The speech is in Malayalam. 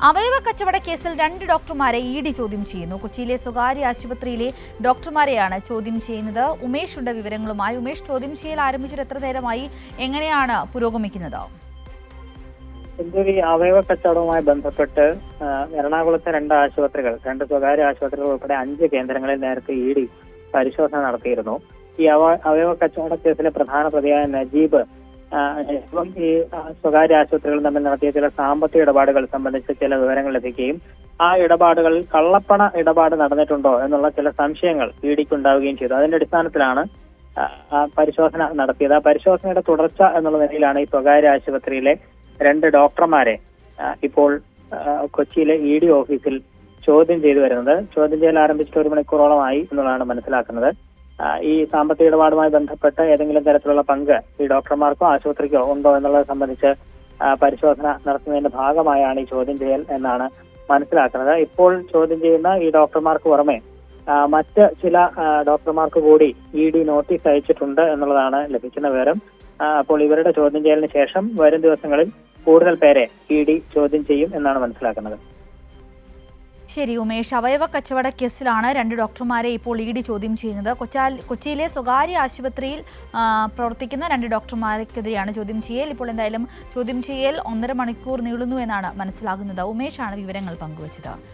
അവയവ കച്ചവട കേസിൽ 2 ഡോക്ടർമാരെ ഇഡി ചോദ്യം ചെയ്യുന്നു. കൊച്ചിയിലെ സ്വകാര്യ ആശുപത്രിയിലെ ഡോക്ടർമാരെയാണ് ചോദ്യം ചെയ്യുന്നത്. ഉമേഷ് ഉണ്ട് വിവരങ്ങളുമായി. ഉമേഷ്, ചോദ്യം ചെയ്യൽ ആരംഭിച്ചിട്ട് എത്ര നേരമായി? എങ്ങനെയാണ് പുരോഗമിക്കുന്നത്? ഈ അവയവ കച്ചവടവുമായി ബന്ധപ്പെട്ട് എറണാകുളത്തെ 2 ആശുപത്രികൾ, 2 സ്വകാര്യ ആശുപത്രികൾ ഉൾപ്പെടെ 5 കേന്ദ്രങ്ങളിൽ നേരത്തെ ഇഡി പരിശോധന നടത്തിയിരുന്നു. ഈ അവയവ കച്ചവട കേസിലെ പ്രധാന പ്രതിയായ നജീബ് ഈ സ്വകാര്യ ആശുപത്രികൾ തമ്മിൽ നടത്തിയ ചില സാമ്പത്തിക ഇടപാടുകൾ സംബന്ധിച്ച് ചില വിവരങ്ങൾ ലഭിക്കുകയും ആ ഇടപാടുകളിൽ കള്ളപ്പണ ഇടപാട് നടന്നിട്ടുണ്ടോ എന്നുള്ള ചില സംശയങ്ങൾ ഇഡിക്ക് ഉണ്ടാവുകയും ചെയ്തു. അതിന്റെ അടിസ്ഥാനത്തിലാണ് പരിശോധന നടത്തിയത്. ആ പരിശോധനയുടെ തുടർച്ച എന്നുള്ള നിലയിലാണ് ഈ സ്വകാര്യ ആശുപത്രിയിലെ 2 ഡോക്ടർമാരെ ഇപ്പോൾ കൊച്ചിയിലെ ഇഡി ഓഫീസിൽ ചോദ്യം ചെയ്തു വരുന്നത്. ചോദ്യം ചെയ്യൽ ആരംഭിച്ചിട്ട് 1 മണിക്കൂറോളമായി എന്നുള്ളതാണ് മനസ്സിലാക്കുന്നത്. ഈ സാമ്പത്തിക ഇടപാടുമായി ബന്ധപ്പെട്ട് ഏതെങ്കിലും തരത്തിലുള്ള പങ്ക് ഈ ഡോക്ടർമാർക്കോ ആശുപത്രിക്കോ ഉണ്ടോ എന്നുള്ളത് സംബന്ധിച്ച് പരിശോധന നടത്തുന്നതിന്റെ ഭാഗമായാണ് ഈ ചോദ്യം ചെയ്യൽ എന്നാണ് മനസ്സിലാക്കുന്നത്. ഇപ്പോൾ ചോദ്യം ചെയ്യുന്ന ഈ ഡോക്ടർമാർക്ക് പുറമെ മറ്റ് ചില ഡോക്ടർമാർക്ക് കൂടി ഇഡി നോട്ടീസ് അയച്ചിട്ടുണ്ട് എന്നുള്ളതാണ് ലഭിക്കുന്ന വിവരം. അപ്പോൾ ഇവരുടെ ചോദ്യം ചെയ്യലിന് ശേഷം വരും ദിവസങ്ങളിൽ കൂടുതൽ പേരെ ഇഡി ചോദ്യം ചെയ്യും എന്നാണ് മനസ്സിലാക്കുന്നത്. ശരി ഉമേഷ്, അവയവ കച്ചവട കേസിലാണ് 2 ഡോക്ടർമാരെ ഇപ്പോൾ ഇഡി ചോദ്യം ചെയ്യുന്നത്. കൊച്ചിയിലെ സ്വകാര്യ ആശുപത്രിയിൽ പ്രവർത്തിക്കുന്ന 2 ഡോക്ടർമാർക്കെതിരെയാണ് ചോദ്യം ചെയ്യൽ. ഇപ്പോൾ എന്തായാലും ചോദ്യം ചെയ്യൽ 1.5 മണിക്കൂർ നീളുന്നു എന്നാണ് മനസ്സിലാകുന്നത്. ഉമേഷാണ് വിവരങ്ങൾ പങ്കുവച്ചത്.